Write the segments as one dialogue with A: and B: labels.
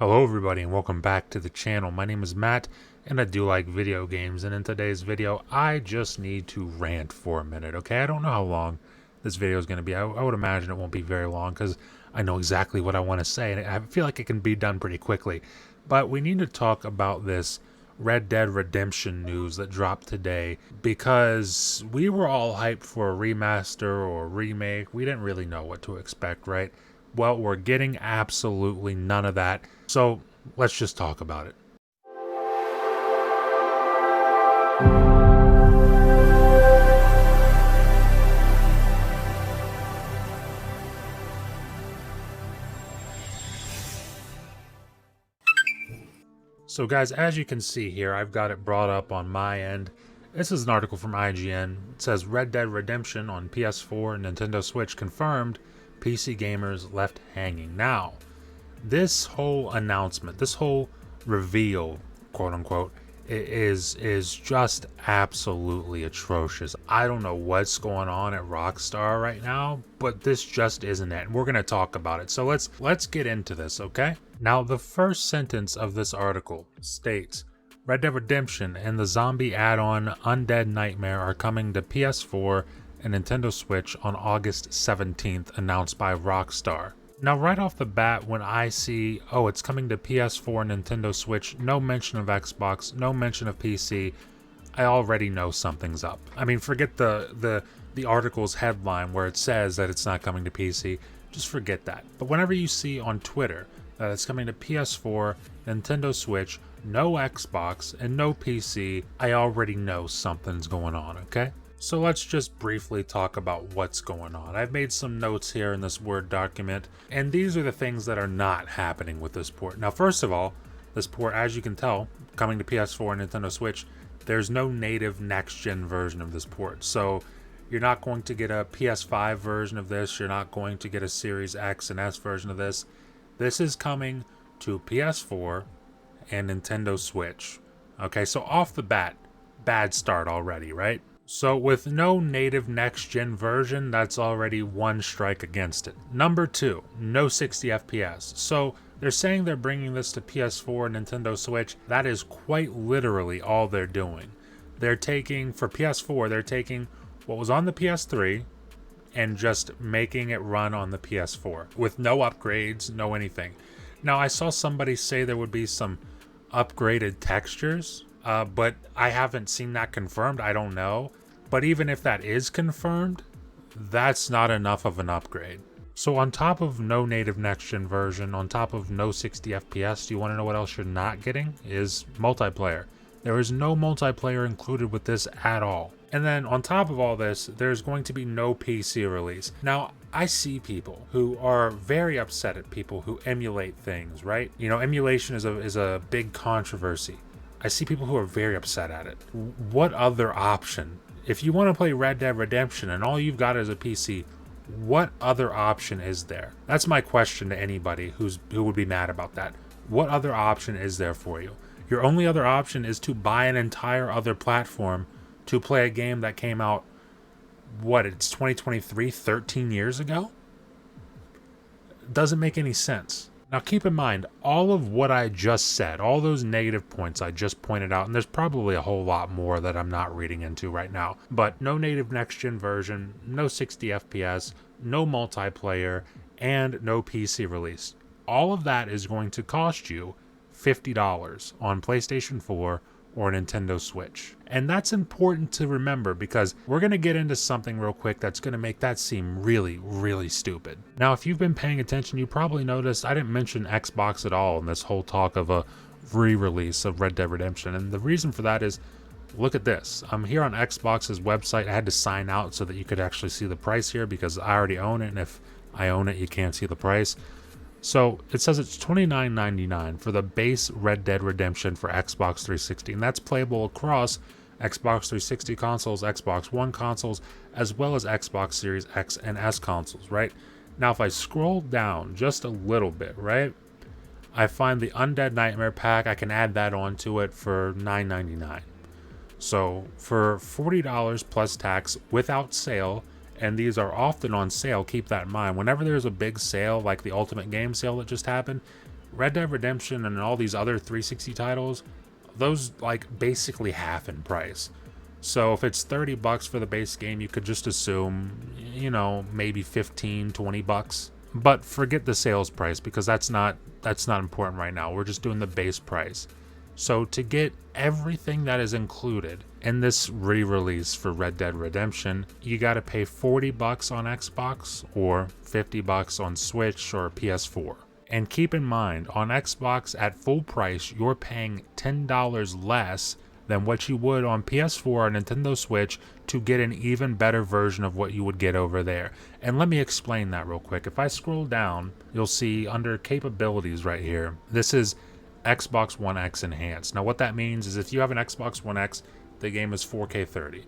A: Hello everybody and welcome back to the channel. My name is Matt and I do like video games, and in today's video I just need to rant for a minute, okay? I don't know how long this video is going to be. I would imagine it won't be very long because I know exactly what I want to say and I feel like it can be done pretty quickly. But we need to talk about this Red Dead Redemption news that dropped today because we were all hyped for a remaster or remake. We didn't really know what to expect, right? Well, we're getting absolutely none of that. So let's just talk about it. So guys, as you can see here, I've got it brought up on my end. This is an article from IGN. It says Red Dead Redemption on PS4 and Nintendo Switch confirmed, PC gamers left hanging. Now, this whole announcement, this whole reveal, quote unquote, is just absolutely atrocious. I don't know what's going on at Rockstar right now, but this just isn't it. We're going to talk about it. So let's get into this, okay? Now, the first sentence of this article states, Red Dead Redemption and the zombie add-on Undead Nightmare are coming to PS4 and Nintendo Switch on August 17th, announced by Rockstar. Now, right off the bat, when I see, oh, it's coming to PS4 and Nintendo Switch, no mention of Xbox, no mention of PC, I already know something's up. I mean, forget the article's headline where it says that it's not coming to PC. Just forget that. But whenever you see on Twitter that it's coming to PS4, Nintendo Switch, no Xbox, and no PC, I already know something's going on, okay? So let's just briefly talk about what's going on. I've made some notes here in this Word document, and these are the things that are not happening with this port. Now, first of all, this port, as you can tell, coming to PS4 and Nintendo Switch, there's no native next-gen version of this port. So you're not going to get a PS5 version of this. You're not going to get a Series X and S version of this. This is coming to PS4 and Nintendo Switch. Okay, so off the bat, bad start already, right? So with no native next-gen version, that's already one strike against it. Number two, no 60 FPS. So they're saying they're bringing this to PS4 and Nintendo Switch. That is quite literally all they're doing. They're taking, for PS4, they're taking what was on the PS3 and just making it run on the PS4 with no upgrades, no anything. Now, I saw somebody say there would be some upgraded textures, but I haven't seen that confirmed. I don't know. But even if that is confirmed, that's not enough of an upgrade. So on top of no native next-gen version, on top of no 60 FPS, do you want to know what else you're not getting? Is multiplayer. There is no multiplayer included with this at all. And then on top of all this, there's going to be no PC release. Now, I see people who are very upset at people who emulate things, right? You know, emulation is a big controversy. I see people who are very upset at it. What other option? If you want to play Red Dead Redemption and all you've got is a PC, what other option is there? That's my question to anybody who would be mad about that. What other option is there for you? Your only other option is to buy an entire other platform to play a game that came out, what, it's 2023, 13 years ago? It doesn't make any sense. Now keep in mind, all of what I just said, all those negative points I just pointed out, and there's probably a whole lot more that I'm not reading into right now, but no native next-gen version, no 60 FPS, no multiplayer, and no PC release. All of that is going to cost you $50 on PlayStation 4 or Nintendo Switch. And that's important to remember because we're going to get into something real quick that's going to make that seem really, really stupid. Now, if you've been paying attention, you probably noticed I didn't mention Xbox at all in this whole talk of a re-release of Red Dead Redemption. And the reason for that is, look at this. I'm here on Xbox's website. I had to sign out so that you could actually see the price here because I already own it. And if I own it, you can't see the price. So it says it's $29.99 for the base Red Dead Redemption for Xbox 360, and that's playable across Xbox 360 consoles, Xbox One consoles, as well as Xbox Series X and S consoles, right? Now, if I scroll down just a little bit, right, I find the Undead Nightmare pack. I can add that onto it for $9.99. So for $40 plus tax without sale, and these are often on sale, keep that in mind. Whenever there's a big sale, like the Ultimate Game sale that just happened, Red Dead Redemption and all these other 360 titles, those like basically half in price. So if it's $30 for the base game, you could just assume, you know, maybe 15, $20. But forget the sales price because that's not important right now. We're just doing the base price. So to get everything that is included in this re-release for Red Dead Redemption, you got to pay $40 on Xbox or $50 on Switch or PS4. And keep in mind, on Xbox at full price, you're paying $10 less than what you would on PS4 or Nintendo Switch to get an even better version of what you would get over there. And let me explain that real quick. If I scroll down, you'll see under capabilities right here, this is Xbox One X Enhanced. Now what that means is if you have an Xbox One X, the game is 4K 30.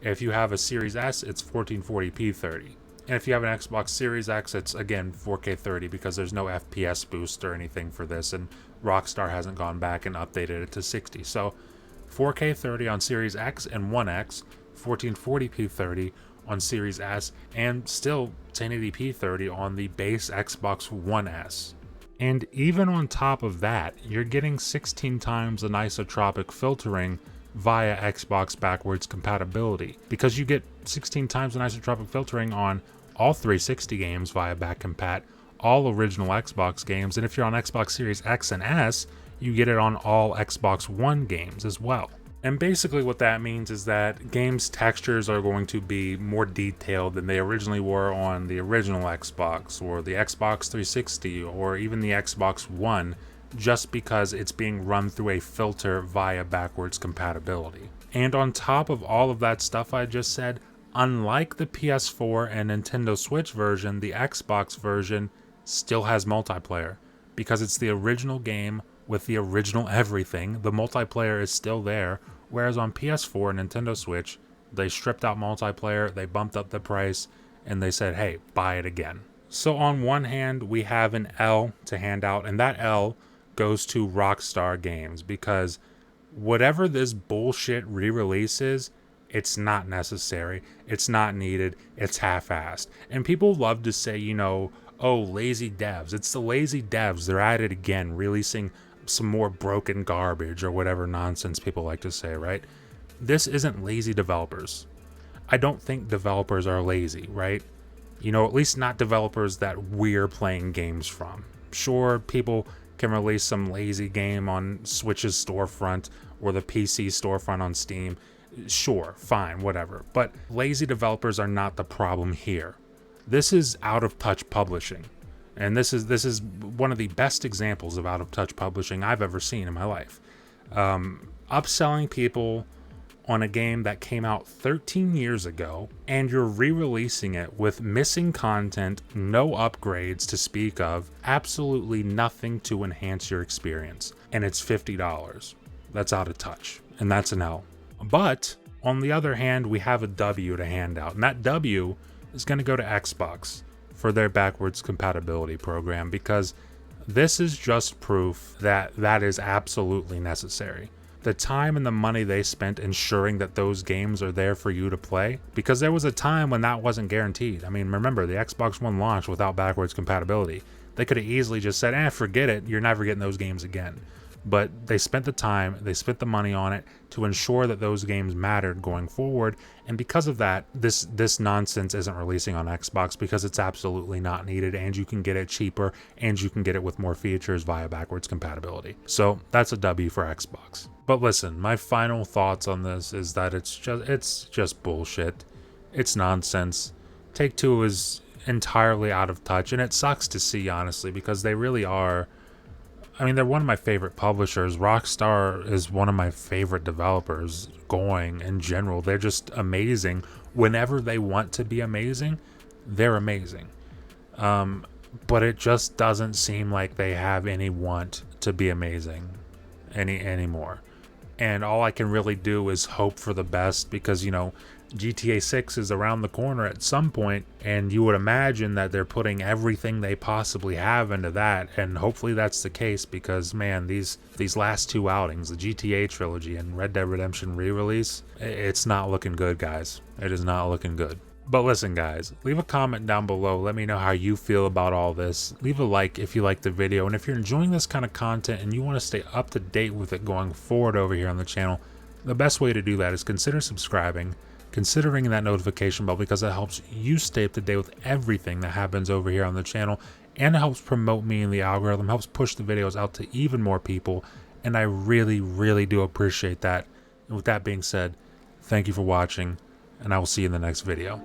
A: If you have a Series S, it's 1440p 30. And if you have an Xbox Series X, it's again 4K 30 because there's no FPS boost or anything for this, and Rockstar hasn't gone back and updated it to 60. So 4K 30 on Series X and One X, 1440p 30 on Series S, and still 1080p 30 on the base Xbox One S. And even on top of that, you're getting 16 times anisotropic filtering via Xbox backwards compatibility, because you get 16 times anisotropic filtering on all 360 games via back compat, all original Xbox games, and if you're on Xbox Series X and S, you get it on all Xbox One games as well. And basically what that means is that games' textures are going to be more detailed than they originally were on the original Xbox or the Xbox 360 or even the Xbox One, just because it's being run through a filter via backwards compatibility. And on top of all of that stuff I just said, unlike the PS4 and Nintendo Switch version, the Xbox version still has multiplayer. Because it's the original game with the original everything, the multiplayer is still there, whereas on PS4 and Nintendo Switch, they stripped out multiplayer, they bumped up the price, and they said, hey, buy it again. So on one hand, we have an L to hand out, and that L goes to Rockstar Games, because whatever this bullshit re-release is, it's not necessary, it's not needed, it's half-assed. And people love to say, you know, oh, lazy devs. It's the lazy devs. They're at it again, releasing some more broken garbage or whatever nonsense people like to say, right? This isn't lazy developers. I don't think developers are lazy, right? You know, at least not developers that we're playing games from. Sure, people can release some lazy game on Switch's storefront or the PC storefront on Steam. Sure, fine, whatever. But lazy developers are not the problem here. This is out-of-touch publishing, and this is one of the best examples of out-of-touch publishing I've ever seen in my life. Upselling people on a game that came out 13 years ago, and you're re-releasing it with missing content, no upgrades to speak of, absolutely nothing to enhance your experience, and it's $50. That's out of touch, and that's an L. But on the other hand, we have a W to hand out, and that W is going to go to Xbox for their backwards compatibility program, because this is just proof that that is absolutely necessary. The time and the money they spent ensuring that those games are there for you to play, because there was a time when that wasn't guaranteed. I mean, remember, the Xbox One launched without backwards compatibility. They could have easily just said, forget it, you're never getting those games again. But they spent the time, they spent the money on it to ensure that those games mattered going forward, and because of that, this nonsense isn't releasing on Xbox, because it's absolutely not needed, and you can get it cheaper, and you can get it with more features via backwards compatibility. So that's a W for Xbox. But listen, my final thoughts on this is that it's just bullshit. It's nonsense. Take-Two is entirely out of touch, and it sucks to see, honestly, because they really are. I mean, they're one of my favorite publishers. Rockstar is one of my favorite developers going in general. They're just amazing. Whenever they want to be amazing, they're amazing. But it just doesn't seem like they have any want to be amazing anymore. And all I can really do is hope for the best, because, you know, GTA 6 is around the corner at some point, and you would imagine that they're putting everything they possibly have into that, and hopefully that's the case, because, man, these last two outings, the GTA trilogy and Red Dead Redemption re-release, it's not looking good, guys. It is not looking good. But listen guys, leave a comment down below, let me know how you feel about all this. Leave a like if you like the video, and if you're enjoying this kind of content and you want to stay up to date with it going forward over here on the channel, the best way to do that is consider subscribing, consider ringing that notification bell, because it helps you stay up to date with everything that happens over here on the channel, and it helps promote me in the algorithm, helps push the videos out to even more people, and I really do appreciate that. And with that being said, thank you for watching, and I will see you in the next video.